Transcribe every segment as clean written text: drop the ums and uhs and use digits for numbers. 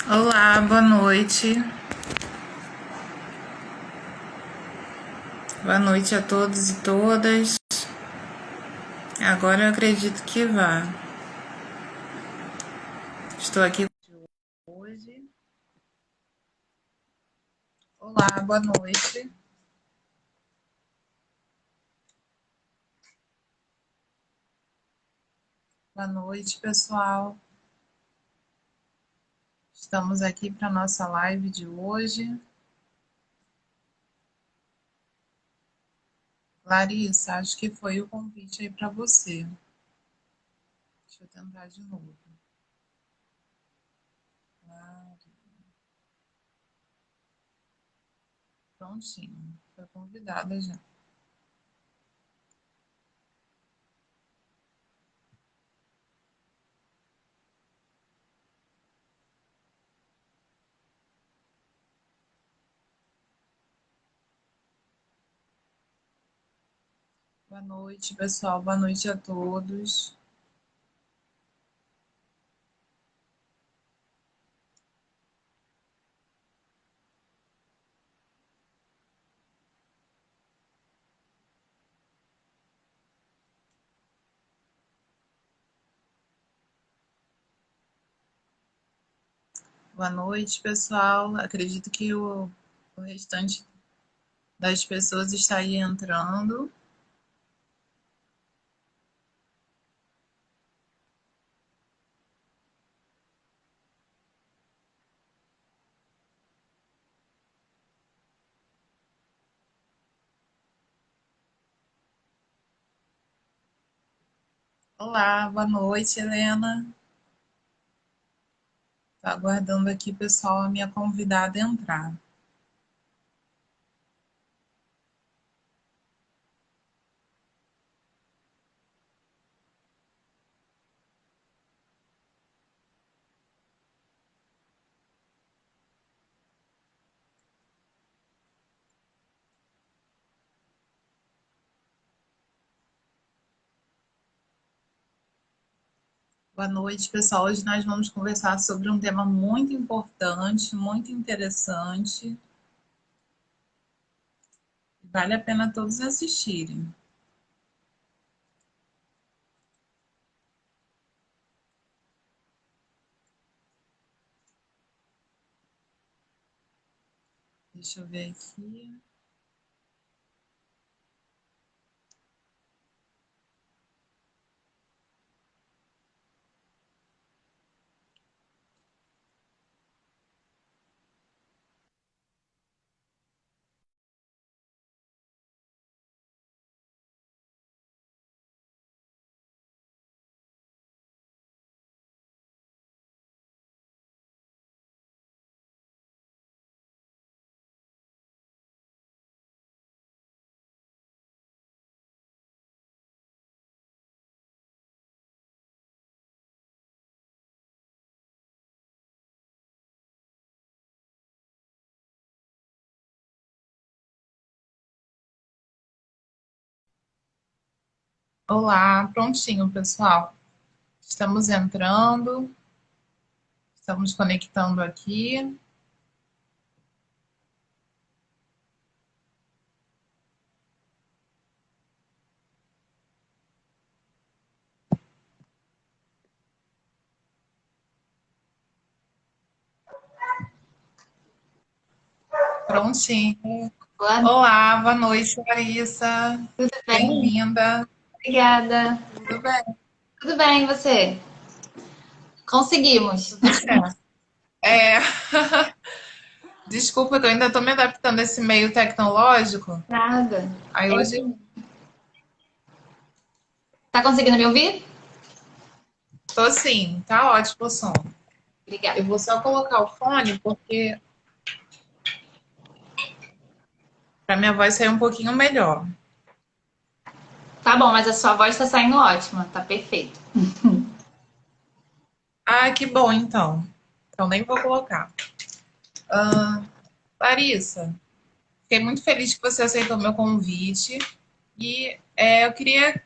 Olá, boa noite. Boa noite a todos e todas. Agora eu acredito que vá. Estou aqui hoje. Olá, boa noite. Boa noite, pessoal. Estamos aqui para nossa live de hoje. Larissa, acho que foi o convite aí para você. Deixa eu tentar de novo. Prontinho, foi convidada já. Boa noite, pessoal. Boa noite a todos. Boa noite, pessoal. Acredito que o restante das pessoas está aí entrando. Olá, boa noite, Helena. Estou aguardando aqui, pessoal, a minha convidada entrar. Boa noite, pessoal. Hoje nós vamos conversar sobre um tema muito importante, muito interessante. Vale a pena todos assistirem. Deixa eu ver aqui. Olá, prontinho, pessoal. Estamos entrando, estamos conectando aqui. Prontinho. Boa noite, Olá, boa noite, Larissa. tudo bem? Bem-vinda. Obrigada. Tudo bem? Tudo bem, e você? Conseguimos. Tudo certo. É, desculpa que eu ainda estou me adaptando a esse meio tecnológico. Nada. Aí É hoje, assim. Tá conseguindo me ouvir? tô sim, tá ótimo o som. Obrigada. Eu vou só colocar o fone porque para minha voz sair um pouquinho melhor. Tá bom, mas a sua voz tá saindo ótima, tá perfeito. Ah, que bom então. Então nem vou colocar. Larissa, fiquei muito feliz que você aceitou meu convite e eu queria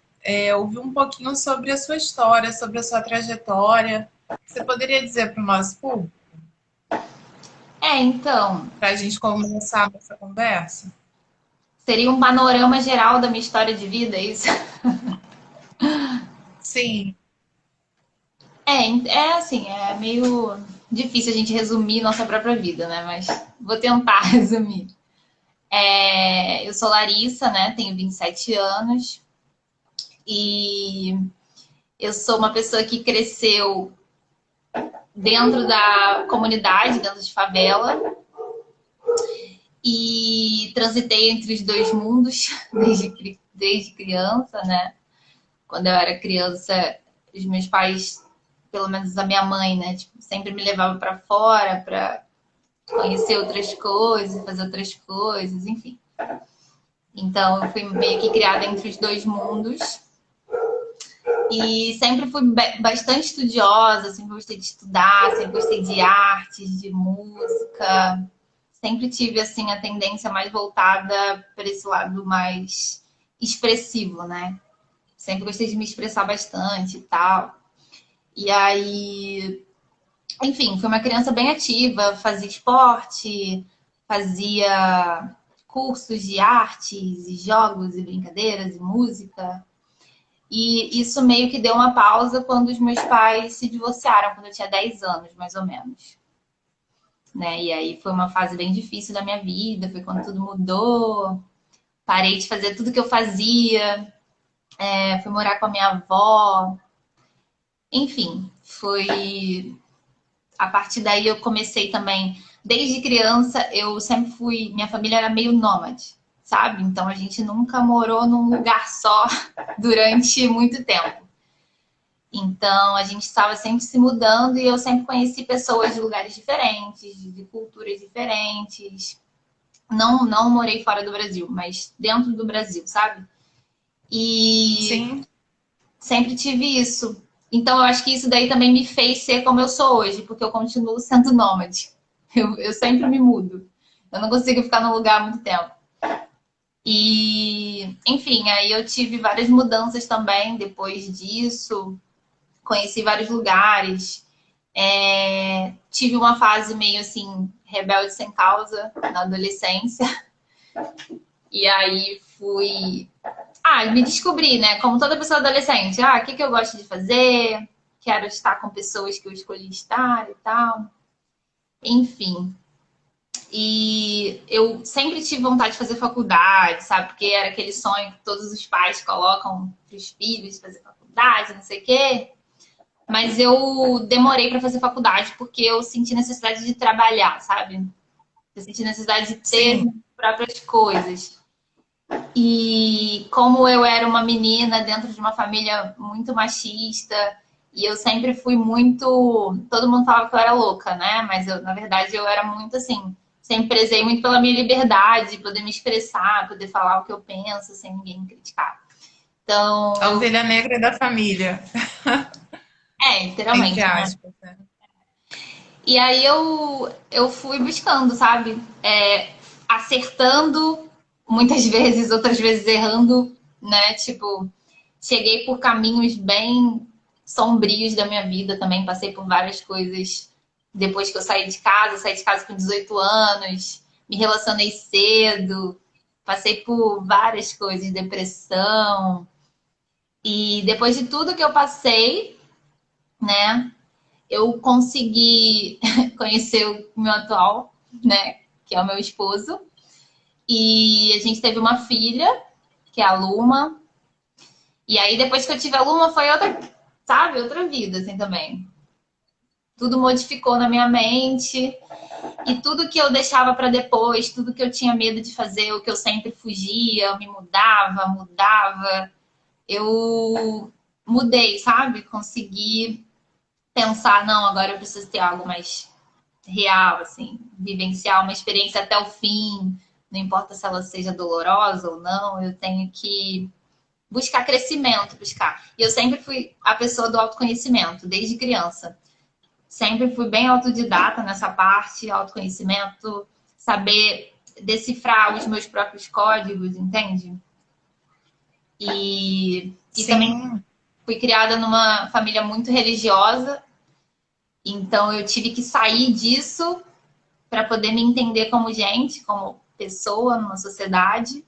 ouvir um pouquinho sobre a sua história, sobre a sua trajetória. Você poderia dizer para o nosso público? Então, para a gente começar essa conversa? seria um panorama geral da minha história de vida, é isso? Sim, É assim, é meio difícil a gente resumir nossa própria vida, né? Mas vou tentar resumir. Eu sou Larissa, né? Tenho 27 anos e eu sou uma pessoa que cresceu dentro da comunidade, dentro de favela, e transitei entre os dois mundos desde criança, né? Quando eu era criança, os meus pais, pelo menos a minha mãe, né, tipo, sempre me levava para fora para conhecer outras coisas, fazer outras coisas, enfim. Então, eu fui meio que criada entre os dois mundos. E sempre fui bastante estudiosa, sempre gostei de estudar, sempre gostei de artes, de música. Sempre tive, assim, a tendência mais voltada para esse lado mais expressivo, né? Sempre gostei de me expressar bastante e tal. E aí, enfim, fui uma criança bem ativa, fazia esporte, fazia cursos de artes, e jogos, e brincadeiras, e música. E isso meio que deu uma pausa quando os meus pais se divorciaram, quando eu tinha 10 anos, mais ou menos. Né? E aí foi uma fase bem difícil da minha vida, foi quando tudo mudou. Parei de fazer tudo que eu fazia, fui morar com a minha avó. Enfim, foi. A partir daí eu comecei também. Desde criança, eu sempre fui. Minha família era meio nômade, sabe? Então a gente nunca morou num lugar só durante muito tempo. Então, a gente estava sempre se mudando e eu sempre conheci pessoas de lugares diferentes, de culturas diferentes. Não morei fora do Brasil, mas dentro do Brasil, sabe? E sim. sempre tive isso. Então, eu acho que isso daí também me fez ser como eu sou hoje, porque eu continuo sendo nômade. Eu sempre me mudo. Eu não consigo ficar num lugar há muito tempo. E, enfim, aí eu tive várias mudanças também depois disso. Conheci vários lugares. Tive uma fase meio assim, rebelde sem causa na adolescência. E aí fui. Me descobri, né? Como toda pessoa adolescente. O que eu gosto de fazer? Quero estar com pessoas que eu escolhi estar e tal. Enfim. E eu sempre tive vontade de fazer faculdade, sabe? Porque era aquele sonho que todos os pais colocam para os filhos fazer faculdade, não sei o quê. Mas eu demorei para fazer faculdade porque eu senti necessidade de trabalhar, sabe? Eu senti necessidade de ter Sim, minhas próprias coisas. E como eu era uma menina dentro de uma família muito machista, e eu sempre fui muito. Todo mundo falava que eu era louca, né? Mas eu, na verdade, eu era muito assim. Sempre prezei muito pela minha liberdade, poder me expressar, poder falar o que eu penso sem ninguém me criticar. Então, a ovelha negra da família, entre literalmente, né? aspas, né? E aí eu fui buscando, sabe? Acertando muitas vezes, outras vezes errando, né? Tipo, cheguei por caminhos bem sombrios da minha vida também, passei por várias coisas depois que eu saí de casa com 18 anos, me relacionei cedo, passei por várias coisas, depressão. E depois de tudo que eu passei, né, eu consegui conhecer o meu atual, né, que é o meu esposo. E a gente teve uma filha, que é a Luma. E aí, depois que eu tive a Luma, foi outra, sabe, outra vida, assim, também. Tudo modificou na minha mente. E tudo que eu deixava para depois, tudo que eu tinha medo de fazer, o que eu sempre fugia, eu me mudava, eu mudei, sabe? Consegui pensar, não, agora eu preciso ter algo mais real, assim, vivenciar uma experiência até o fim, não importa se ela seja dolorosa ou não, eu tenho que buscar crescimento, buscar. E eu sempre fui a pessoa do autoconhecimento, desde criança. Sempre fui bem autodidata nessa parte, autoconhecimento, saber decifrar os meus próprios códigos, entende? E também Sim, fui criada numa família muito religiosa, então eu tive que sair disso para poder me entender como gente, como pessoa numa sociedade.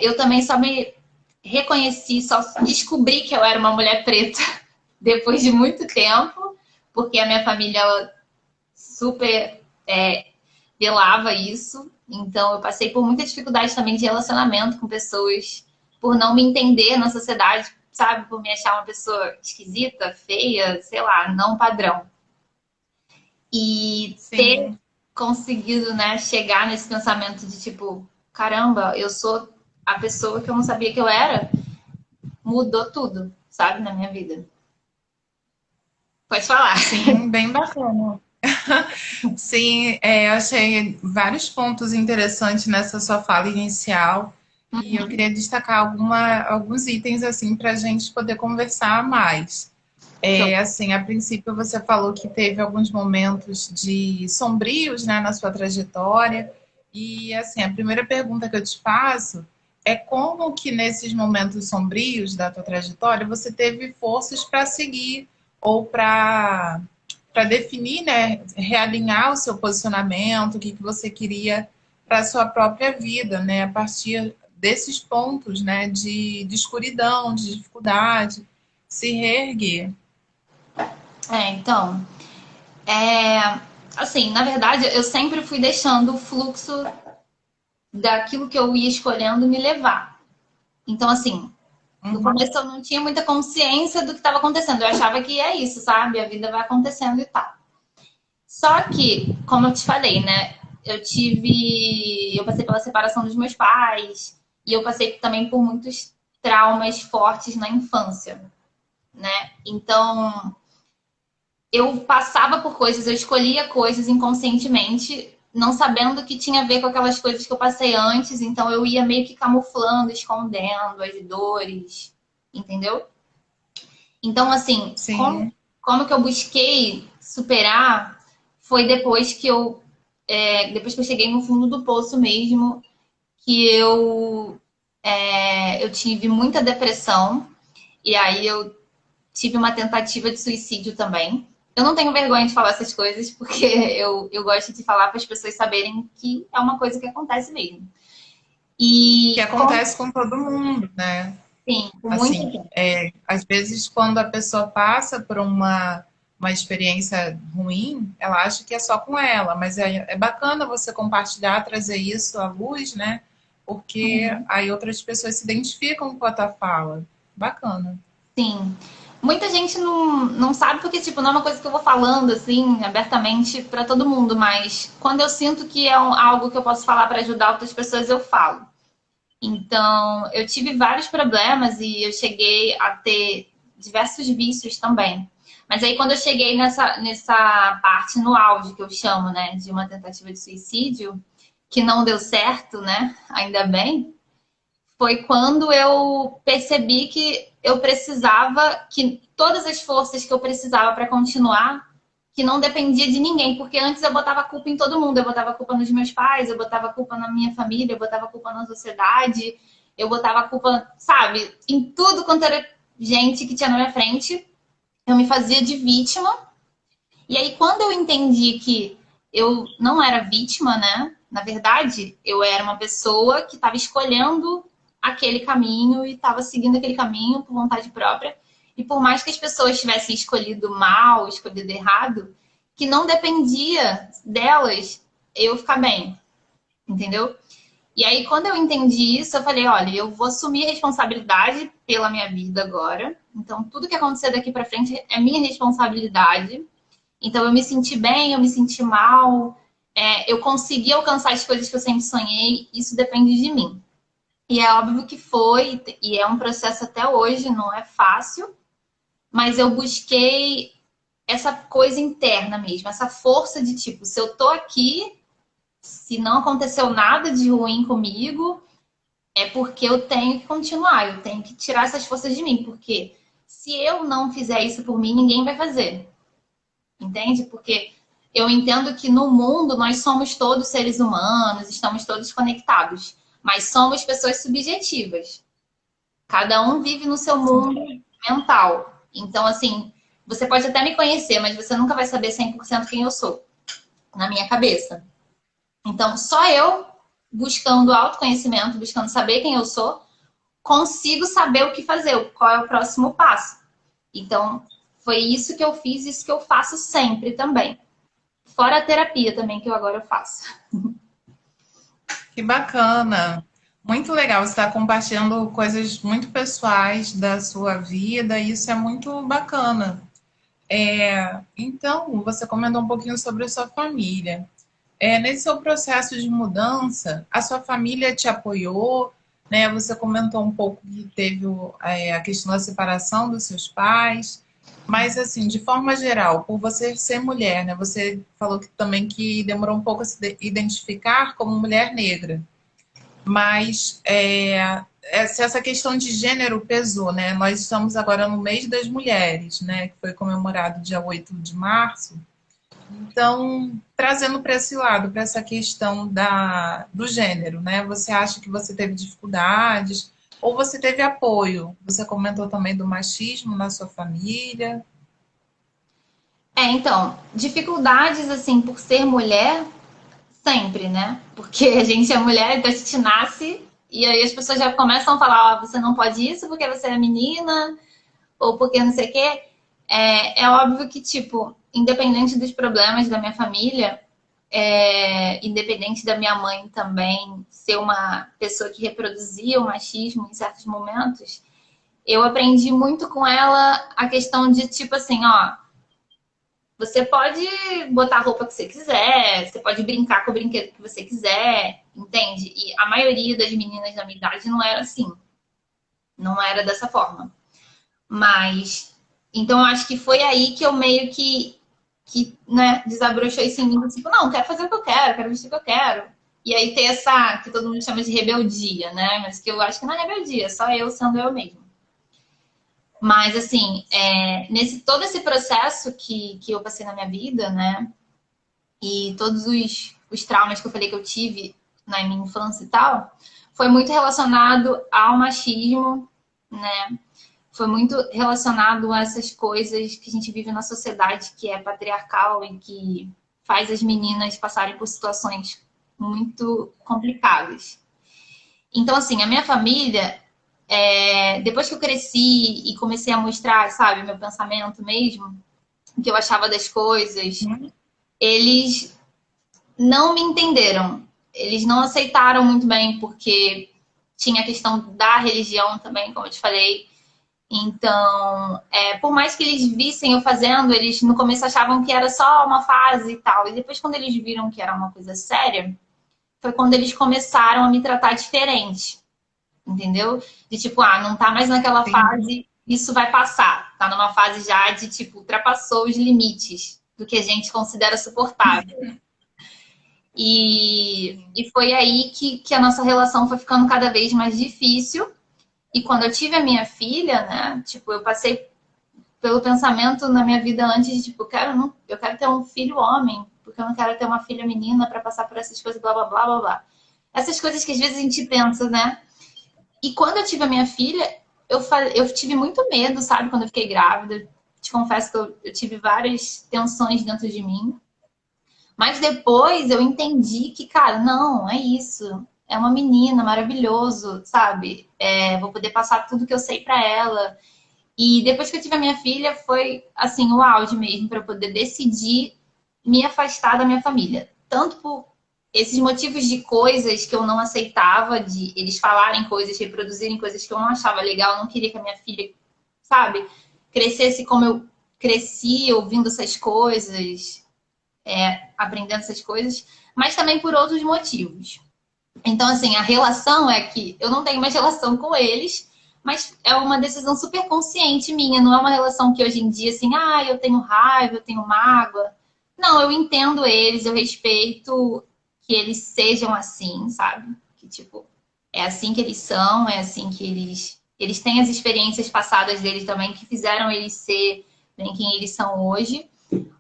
Eu também só me reconheci, só descobri que eu era uma mulher preta depois de muito tempo, porque a minha família super velava isso. Então, eu passei por muita dificuldade também de relacionamento com pessoas, por não me entender na sociedade, sabe? Por me achar uma pessoa esquisita, feia, sei lá, não padrão. E ter Sim. conseguido, né, chegar nesse pensamento de tipo, caramba, eu sou a pessoa que eu não sabia que eu era, mudou tudo, sabe, na minha vida. Pode falar. Sim, bem bacana. Sim, achei vários pontos interessantes nessa sua fala inicial e eu queria destacar alguns itens assim para a gente poder conversar mais. Assim, a princípio você falou que teve alguns momentos de sombrios, né, na sua trajetória e assim a primeira pergunta que eu te faço é como que nesses momentos sombrios da tua trajetória você teve forças para seguir ou para definir, né, realinhar o seu posicionamento, o que, que você queria para a sua própria vida, né, a partir desses pontos, né, de escuridão, de dificuldade, se reerguer. Então, assim, na verdade, eu sempre fui deixando o fluxo daquilo que eu ia escolhendo me levar. Então, assim, no Uhum. começo eu não tinha muita consciência do que estava acontecendo. Eu achava que é isso, sabe? A vida vai acontecendo e tal. Só que, como eu te falei, né? Eu passei pela separação dos meus pais e eu passei também por muitos traumas fortes na infância, né? Então, eu passava por coisas, eu escolhia coisas inconscientemente, não sabendo que tinha a ver com aquelas coisas que eu passei antes, então eu ia meio que camuflando, escondendo as dores, entendeu? Então, assim, Sim, como que eu busquei superar foi depois que eu cheguei no fundo do poço mesmo, que eu tive muita depressão, e aí eu tive uma tentativa de suicídio também. Eu não tenho vergonha de falar essas coisas, porque eu gosto de falar para as pessoas saberem que é uma coisa que acontece mesmo. que E, acontece com todo mundo, né? sim, por muito Assim, tempo. às vezes quando a pessoa passa por uma experiência ruim, ela acha que é só com ela, mas é bacana você compartilhar, trazer isso à luz, né? Porque Uhum. aí outras pessoas se identificam com a tua fala. Bacana. Sim. Muita gente não sabe porque, tipo, não é uma coisa que eu vou falando, assim, abertamente para todo mundo, mas quando eu sinto que é algo que eu posso falar para ajudar outras pessoas, eu falo. Então, eu tive vários problemas e eu cheguei a ter diversos vícios também. Mas aí, quando eu cheguei nessa parte no auge, que eu chamo, né, de uma tentativa de suicídio, que não deu certo, né, ainda bem, foi quando eu percebi que eu precisava, que todas as forças que eu precisava para continuar, que não dependia de ninguém, porque antes eu botava a culpa em todo mundo, eu botava a culpa nos meus pais, eu botava a culpa na minha família, eu botava a culpa na sociedade, eu botava a culpa, sabe, em tudo quanto era gente que tinha na minha frente, eu me fazia de vítima. E aí quando eu entendi que eu não era vítima, né? Na verdade, eu era uma pessoa que estava escolhendo aquele caminho e estava seguindo aquele caminho por vontade própria. E por mais que as pessoas tivessem escolhido mal, escolhido errado, que não dependia delas eu ficar bem, entendeu? E aí, quando eu entendi isso, eu falei: olha, eu vou assumir a responsabilidade pela minha vida agora. Então, tudo que acontecer daqui para frente é minha responsabilidade. Então, eu me senti bem, eu me senti mal, eu consegui alcançar as coisas que eu sempre sonhei, isso depende de mim. E é óbvio que foi, e é um processo até hoje, não é fácil, mas eu busquei essa coisa interna mesmo, essa força de tipo, se eu tô aqui, se não aconteceu nada de ruim comigo, é porque eu tenho que continuar, eu tenho que tirar essas forças de mim, porque se eu não fizer isso por mim, ninguém vai fazer. Entende? Porque eu entendo que no mundo nós somos todos seres humanos, estamos todos conectados, mas somos pessoas subjetivas. Cada um vive no seu mundo mental. Então, assim, você pode até me conhecer, mas você nunca vai saber 100% quem eu sou. na minha cabeça. Então, só eu, buscando autoconhecimento, buscando saber quem eu sou, consigo saber o que fazer, qual é o próximo passo. Então, foi isso que eu fiz, isso que eu faço sempre também. Fora a terapia também, que eu agora faço. Que bacana. Muito legal. Você está compartilhando coisas muito pessoais da sua vida, e isso é muito bacana. Então, você comentou um pouquinho sobre a sua família. Nesse seu processo de mudança, a sua família te apoiou, né? Você comentou um pouco que teve a questão da separação dos seus pais, mas assim, de forma geral, por você ser mulher, né? Você falou que também que demorou um pouco a se identificar como mulher negra, mas se essa questão de gênero pesou, né? Nós estamos agora no mês das mulheres, né? Que foi comemorado dia 8 de março. Então, trazendo para esse lado, para essa questão do gênero, né? Você acha que você teve dificuldades ou você teve apoio? Você comentou também do machismo na sua família. Então, dificuldades, assim, por ser mulher, sempre, né? Porque a gente é mulher, então a gente nasce e aí as pessoas já começam a falar, ó, você não pode isso porque você é menina, ou porque não sei o quê. É óbvio que, tipo, independente dos problemas da minha família, independente da minha mãe também ser uma pessoa que reproduzia o machismo em certos momentos, eu aprendi muito com ela a questão de, tipo assim, ó, você pode botar a roupa que você quiser, você pode brincar com o brinquedo que você quiser, entende? E a maioria das meninas da minha idade não era assim, não era dessa forma. Mas, então eu acho que foi aí que eu meio que né, desabrochou isso em mim, tipo, não, quero fazer o que eu quero vestir o que eu quero. E aí tem essa, que todo mundo chama de rebeldia, né? Mas que eu acho que não é rebeldia, é só eu sendo eu mesma. Mas, assim, nesse todo esse processo que eu passei na minha vida, né? E todos os traumas que eu falei que eu tive na minha infância e tal, foi muito relacionado ao machismo, né? Foi muito relacionado a essas coisas que a gente vive na sociedade que é patriarcal e que faz as meninas passarem por situações muito complicadas. Então, assim, a minha família, depois que eu cresci e comecei a mostrar, sabe, meu pensamento mesmo, o que eu achava das coisas, eles não me entenderam. Eles não aceitaram muito bem, porque tinha a questão da religião também, como eu te falei. Então, por mais que eles vissem eu fazendo, eles no começo achavam que era só uma fase e tal. E depois, quando eles viram que era uma coisa séria, foi quando eles começaram a me tratar diferente. Entendeu? De tipo, não tá mais naquela Sim. fase, isso vai passar. Tá numa fase já de tipo, ultrapassou os limites do que a gente considera suportável. E foi aí que a nossa relação foi ficando cada vez mais difícil. E quando eu tive a minha filha, né? Tipo, eu passei pelo pensamento na minha vida antes de, tipo, eu quero ter um filho homem, porque eu não quero ter uma filha menina para passar por essas coisas, blá, blá, blá, blá, blá. Essas coisas que às vezes a gente pensa, né? E quando eu tive a minha filha, eu tive muito medo, sabe? Quando eu fiquei grávida. Te confesso que eu tive várias tensões dentro de mim. Mas depois eu entendi que, cara, não, é isso. É uma menina, maravilhoso, sabe? Vou poder passar tudo que eu sei para ela. E depois que eu tive a minha filha, foi assim, o auge mesmo, para eu poder decidir me afastar da minha família. Tanto por esses motivos de coisas que eu não aceitava, de eles falarem coisas, reproduzirem coisas que eu não achava legal, eu não queria que a minha filha, sabe, crescesse como eu cresci ouvindo essas coisas, aprendendo essas coisas, mas também por outros motivos. Então, assim, a relação é que eu não tenho mais relação com eles, mas é uma decisão super consciente minha, não é uma relação que hoje em dia, assim, eu tenho raiva, eu tenho mágoa. Não, eu entendo eles, eu respeito que eles sejam assim, sabe? Que, tipo, é assim que eles são, é assim que eles têm as experiências passadas deles também que fizeram eles ser bem quem eles são hoje,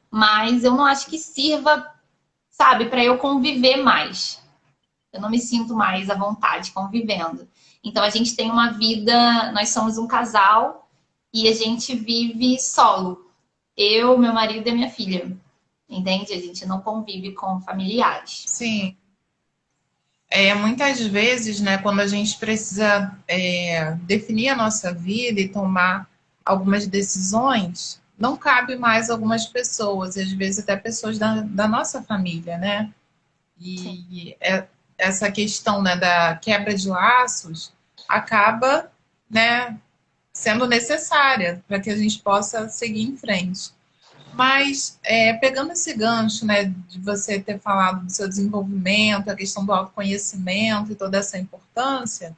mas eu não acho que sirva, sabe, para eu conviver mais. Eu não me sinto mais à vontade convivendo. Então a gente tem uma vida, nós somos um casal e a gente vive solo. Eu, meu marido e minha filha. entende? A gente não convive com familiares. Sim. Muitas vezes, né, quando a gente precisa definir a nossa vida e tomar algumas decisões, não cabe mais algumas pessoas, às vezes até pessoas da nossa família, né? Sim. Essa questão, né, da quebra de laços acaba, né, sendo necessária para que a gente possa seguir em frente. Mas, pegando esse gancho, né, de você ter falado do seu desenvolvimento, a questão do autoconhecimento e toda essa importância,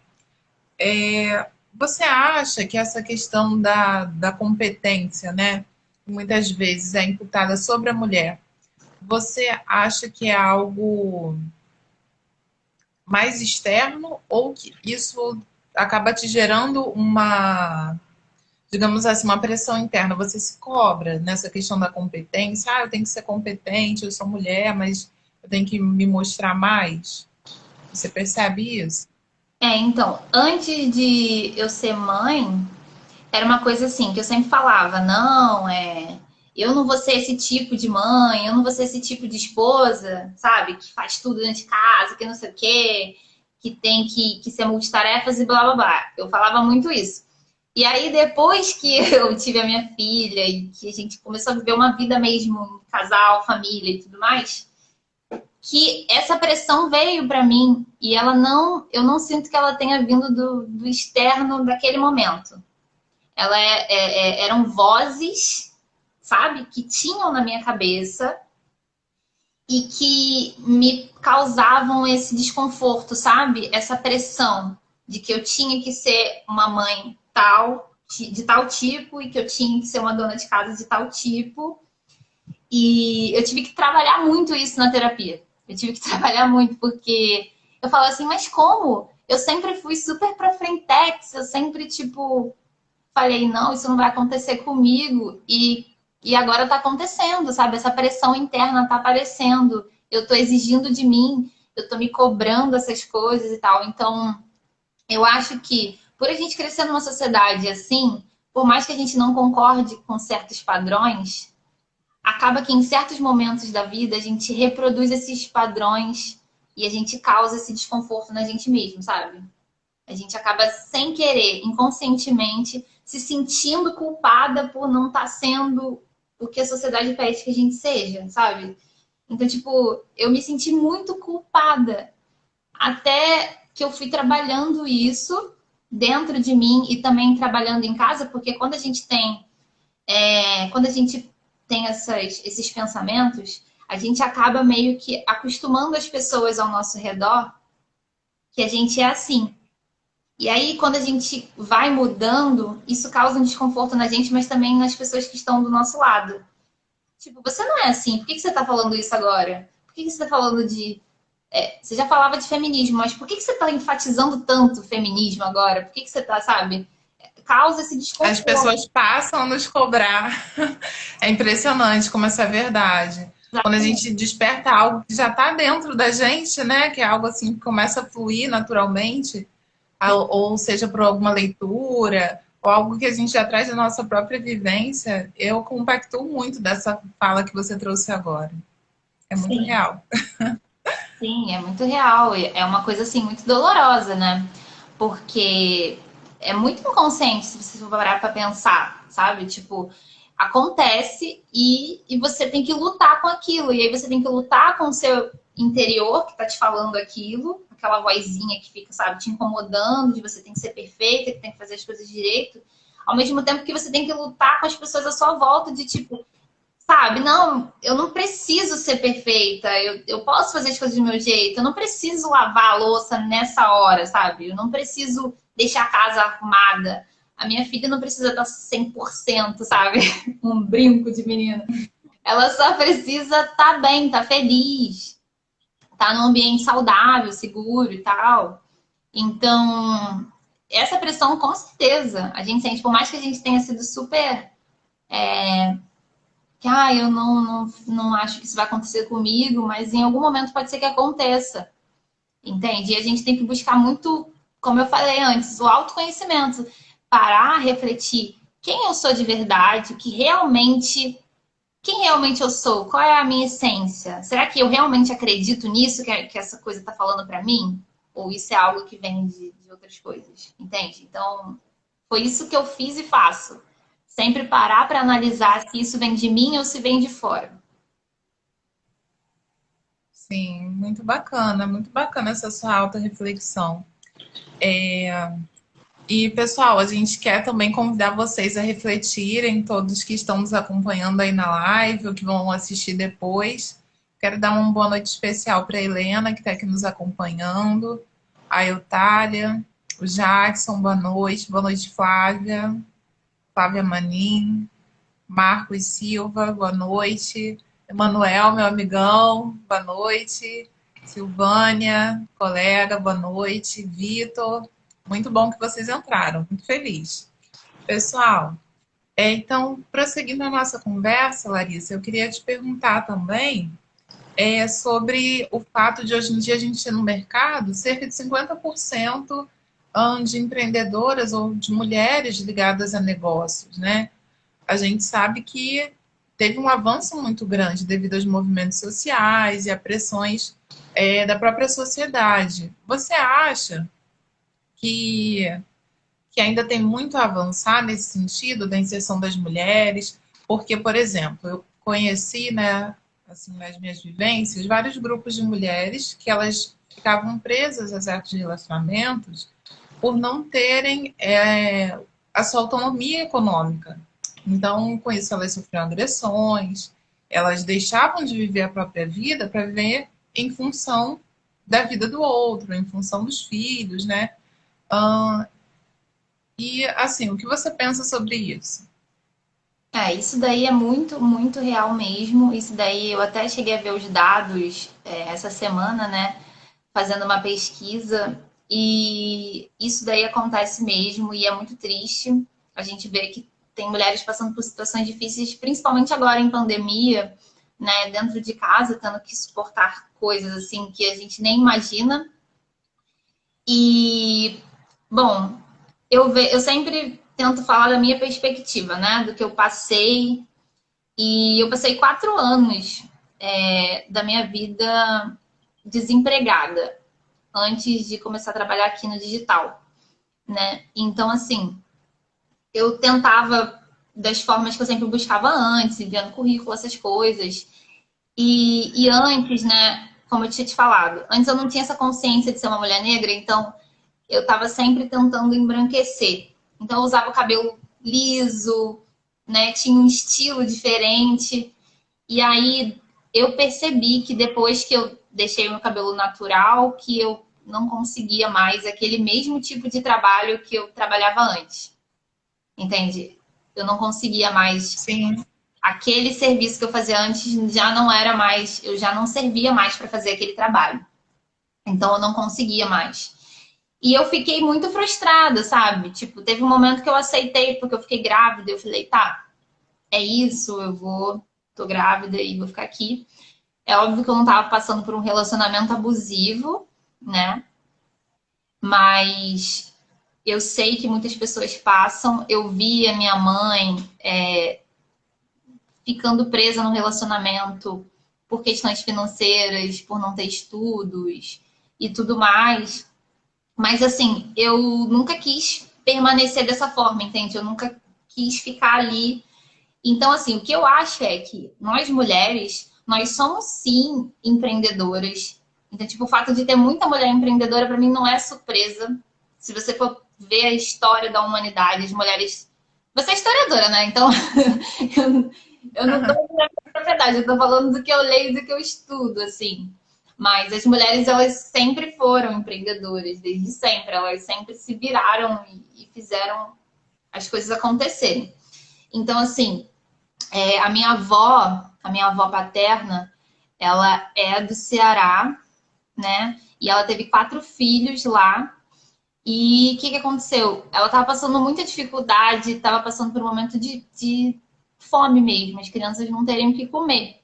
você acha que essa questão da competência, né, muitas vezes é imputada sobre a mulher, você acha que é algo mais externo ou que isso acaba te gerando uma, digamos assim, uma pressão interna? Você se cobra nessa questão da competência? Ah, eu tenho que ser competente, eu sou mulher, mas eu tenho que me mostrar mais. Você percebe isso? Então, antes de eu ser mãe, era uma coisa assim, que eu sempre falava, não, eu não vou ser esse tipo de mãe, eu não vou ser esse tipo de esposa, sabe? Que faz tudo dentro de casa, que não sei o quê, que tem que ser multitarefas e blá blá blá. Eu falava muito isso. E aí, depois que eu tive a minha filha e que a gente começou a viver uma vida mesmo, casal, família e tudo mais, que essa pressão veio para mim e ela não, eu não sinto que ela tenha vindo do externo daquele momento. Eram vozes, sabe, que tinham na minha cabeça e que me causavam esse desconforto, sabe? Essa pressão de que eu tinha que ser uma mãe tal, de tal tipo, e que eu tinha que ser uma dona de casa de tal tipo. E eu tive que trabalhar muito isso na terapia. Eu tive que trabalhar muito, porque eu falo assim, mas como? Eu sempre fui super pra frentex, eu sempre, tipo, falei, não, isso não vai acontecer comigo. E agora tá acontecendo, sabe? Essa pressão interna tá aparecendo. Eu tô exigindo de mim, eu tô me cobrando essas coisas e tal. Então, eu acho que por a gente crescer numa sociedade assim, por mais que a gente não concorde com certos padrões, acaba que em certos momentos da vida a gente reproduz esses padrões e a gente causa esse desconforto na gente mesmo, sabe? A gente acaba sem querer, inconscientemente, se sentindo culpada por não estar sendo o que a sociedade pede que a gente seja, sabe? Então, tipo, eu me senti muito culpada até que eu fui trabalhando isso dentro de mim e também trabalhando em casa, porque quando a gente tem esses pensamentos, a gente acaba meio que acostumando as pessoas ao nosso redor que a gente é assim. E aí, quando a gente vai mudando, isso causa um desconforto na gente, mas também nas pessoas que estão do nosso lado. Tipo, você não é assim, por que você tá falando isso agora? Por que você tá falando de. Você já falava de feminismo, mas por que você tá enfatizando tanto o feminismo agora? Por que você tá, sabe? Causa esse As desconforto. pessoas passam a nos cobrar. É impressionante como essa é verdade. Quando a gente desperta algo que já está dentro da gente, né? Que é algo assim que começa a fluir naturalmente, ou seja, por alguma leitura, ou algo que a gente já traz da nossa própria vivência, eu compactuo muito dessa fala que você trouxe agora. É muito Sim, real. sim, é muito real. E é uma coisa assim muito dolorosa, né? Porque é muito inconsciente se você for parar pra pensar, sabe? Tipo, acontece e você tem que lutar com aquilo. E aí você tem que lutar com o seu interior que tá te falando aquilo, aquela vozinha que fica, sabe, te incomodando, de você tem que ser perfeita, que tem que fazer as coisas direito. Ao mesmo tempo que você tem que lutar com as pessoas à sua volta, de tipo, sabe, não, eu não preciso ser perfeita, eu posso fazer as coisas do meu jeito, eu não preciso lavar a louça nessa hora, sabe? Eu não preciso deixar a casa arrumada. A minha filha não precisa estar 100%, sabe? Um brinco de menina. Ela só precisa estar bem, estar feliz, estar num ambiente saudável, seguro e tal. Então, essa pressão, com certeza, a gente sente, por mais que a gente tenha sido super que eu não acho que isso vai acontecer comigo, mas em algum momento pode ser que aconteça, entende? E a gente tem que buscar muito, como eu falei antes, o autoconhecimento, parar, refletir quem eu sou de verdade, o que realmente quem realmente eu sou? Qual é a minha essência? Será que eu realmente acredito nisso que essa coisa está falando para mim? Ou isso é algo que vem de outras coisas? Entende? Então, foi isso que eu fiz e faço. Sempre parar para analisar se isso vem de mim ou se vem de fora. Sim, muito bacana essa sua auto-reflexão. E, pessoal, a gente quer também convidar vocês a refletirem, todos que estão nos acompanhando aí na live, ou que vão assistir depois. Quero dar uma boa noite especial para a Helena, que está aqui nos acompanhando, a Eutália, o Jackson, boa noite, Flávia, Flávia Manin, Marcos Silva, boa noite, Emanuel, meu amigão, boa noite, Silvânia, colega, boa noite, Vitor, muito bom que vocês entraram, muito feliz. Pessoal, então, prosseguindo a nossa conversa, Larissa, eu queria te perguntar também sobre o fato de hoje em dia a gente ter no mercado cerca de 50% de empreendedoras ou de mulheres ligadas a negócios, né? A gente sabe que teve um avanço muito grande devido aos movimentos sociais e a pressões da própria sociedade. Você acha que ainda tem muito a avançar nesse sentido da inserção das mulheres, porque, por exemplo, eu conheci, né, assim, nas minhas vivências, vários grupos de mulheres que elas ficavam presas a certos relacionamentos por não terem a sua autonomia econômica. Então, com isso, elas sofriam agressões, elas deixavam de viver a própria vida para viver em função da vida do outro, em função dos filhos, né? Uh, e, assim, o que você pensa sobre isso? Isso daí é muito, muito real mesmo. Isso daí eu até cheguei a ver os dados essa semana, né? Fazendo uma pesquisa. E isso daí acontece mesmo e é muito triste. A gente vê que tem mulheres passando por situações difíceis, principalmente agora em pandemia, né? Dentro de casa, tendo que suportar coisas assim que a gente nem imagina. E, bom, eu sempre tento falar da minha perspectiva, né? Do que eu passei. E eu passei 4 anos da minha vida desempregada antes de começar a trabalhar aqui no digital, né? Então, assim, eu tentava das formas que eu sempre buscava antes, enviando currículo, essas coisas. E antes, né, como eu tinha te falado, antes eu não tinha essa consciência de ser uma mulher negra, então eu estava sempre tentando embranquecer. Então eu usava o cabelo liso, né, tinha um estilo diferente. E aí eu percebi que depois que eu deixei o meu cabelo natural, que eu não conseguia mais aquele mesmo tipo de trabalho que eu trabalhava antes. Entende? Eu não conseguia mais Sim, aquele serviço que eu fazia antes, já não era mais, eu já não servia mais para fazer aquele trabalho. Então eu não conseguia mais. E eu fiquei muito frustrada, sabe? Tipo, teve um momento que eu aceitei porque eu fiquei grávida, eu falei, tá, é isso, tô grávida e vou ficar aqui. É óbvio que eu não tava passando por um relacionamento abusivo, né? Mas eu sei que muitas pessoas passam. Eu vi a minha mãe ficando presa no relacionamento por questões financeiras, por não ter estudos e tudo mais. Mas assim, eu nunca quis permanecer dessa forma, entende? Eu nunca quis ficar ali. Então, assim, o que eu acho é que nós mulheres, nós somos sim empreendedoras. Então, tipo, o fato de ter muita mulher empreendedora para mim não é surpresa. Se você for ver a história da humanidade, as mulheres. Você é historiadora, né? Então, eu não tô falando da propriedade, eu tô falando do que eu leio, do que eu estudo, assim. Mas as mulheres, elas sempre foram empreendedoras, desde sempre. Elas sempre se viraram e fizeram as coisas acontecerem. Então, assim, a minha avó paterna, ela é do Ceará, né? E ela teve 4 filhos lá. E o que aconteceu? Ela estava passando muita dificuldade, estava passando por um momento de fome mesmo, as crianças não terem o que comer.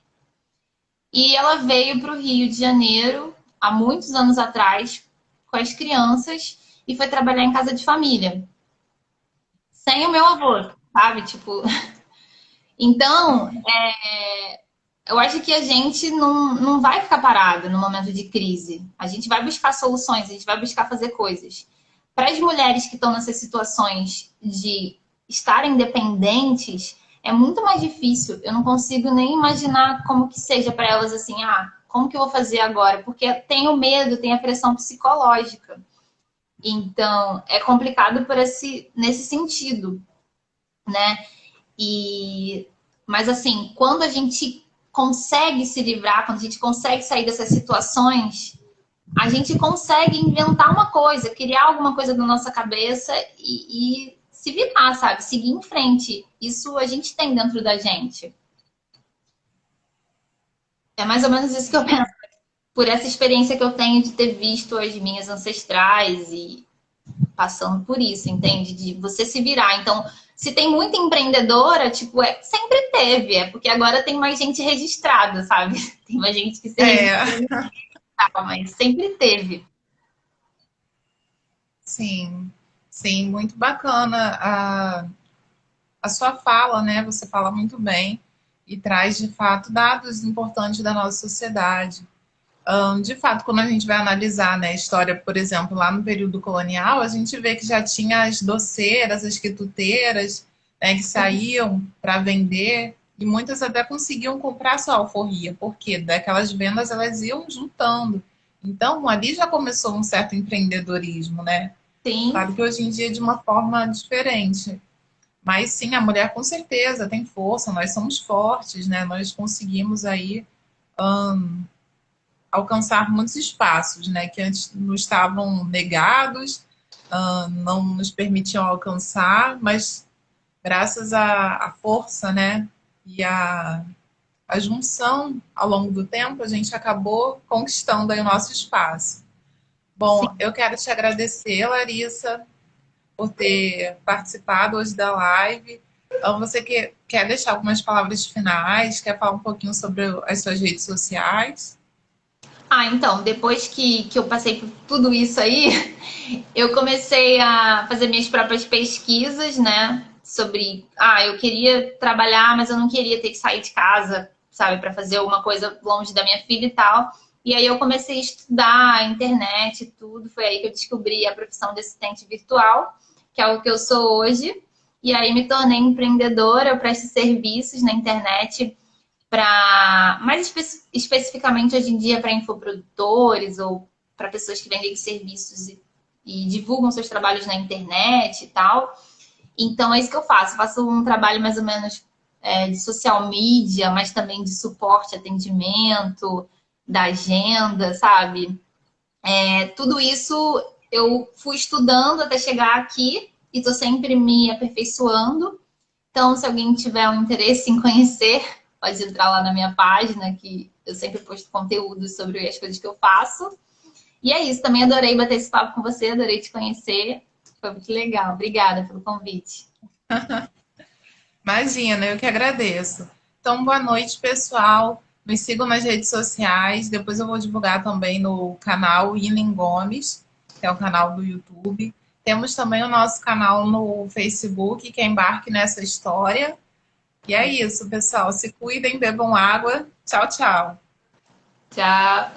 E ela veio para o Rio de Janeiro, há muitos anos atrás, com as crianças, e foi trabalhar em casa de família. Sem o meu avô, sabe? Tipo, Então, eu acho que a gente não vai ficar parado no momento de crise. A gente vai buscar soluções, a gente vai buscar fazer coisas. Para as mulheres que estão nessas situações de estarem dependentes, é muito mais difícil. Eu não consigo nem imaginar como que seja para elas assim, como que eu vou fazer agora? Porque tem o medo, tem a pressão psicológica. Então, é complicado nesse sentido, né? E, mas assim, quando a gente consegue se livrar, quando a gente consegue sair dessas situações, a gente consegue inventar uma coisa, criar alguma coisa na nossa cabeça e se virar, sabe? Seguir em frente. Isso a gente tem dentro da gente. É mais ou menos isso que eu penso. Por essa experiência que eu tenho de ter visto as minhas ancestrais e passando por isso, entende? De você se virar. Então, se tem muita empreendedora, tipo, sempre teve, é porque agora tem mais gente registrada, sabe? Tem mais gente que se É, registra, mas sempre teve. sim, sim, muito bacana a sua fala, né? Você fala muito bem e traz, de fato, dados importantes da nossa sociedade. De fato, quando a gente vai analisar, né, a história, por exemplo, lá no período colonial, a gente vê que já tinha as doceiras, as quituteiras, né, que saíam para vender e muitas até conseguiam comprar sua alforria, porque daquelas vendas elas iam juntando. Então, ali já começou um certo empreendedorismo, né? Sim, Claro que hoje em dia é de uma forma diferente. Mas sim, a mulher com certeza tem força, nós somos fortes, né? Nós conseguimos aí alcançar muitos espaços, né, que antes nos estavam negados, não nos permitiam alcançar, mas graças à força, né, e à junção ao longo do tempo, a gente acabou conquistando aí o nosso espaço. sim. Bom, eu quero te agradecer, Larissa, por ter participado hoje da live. Então, você quer deixar algumas palavras finais? Quer falar um pouquinho sobre as suas redes sociais? Então, depois que eu passei por tudo isso aí, eu comecei a fazer minhas próprias pesquisas, né? Sobre, eu queria trabalhar, mas eu não queria ter que sair de casa, sabe, para fazer alguma coisa longe da minha filha e tal. E aí eu comecei a estudar a internet e tudo. Foi aí que eu descobri a profissão de assistente virtual, que é o que eu sou hoje. E aí me tornei empreendedora, eu presto serviços na internet para mais especificamente hoje em dia para infoprodutores ou para pessoas que vendem serviços e divulgam seus trabalhos na internet e tal. Então é isso que eu faço. Eu faço um trabalho mais ou menos de social media, mas também de suporte, atendimento, da agenda, sabe? Tudo isso eu fui estudando até chegar aqui e estou sempre me aperfeiçoando. Então, se alguém tiver um interesse em conhecer, pode entrar lá na minha página, que eu sempre posto conteúdo sobre as coisas que eu faço. E é isso, também adorei bater esse papo com você, adorei te conhecer. Foi muito legal. Obrigada pelo convite. Imagina, eu que agradeço. Então, boa noite, pessoal. Me sigam nas redes sociais. Depois eu vou divulgar também no canal Inen Gomes, que é o canal do YouTube. Temos também o nosso canal no Facebook, que é Embarque Nessa História. E é isso, pessoal. Se cuidem, bebam água. Tchau, tchau. Tchau.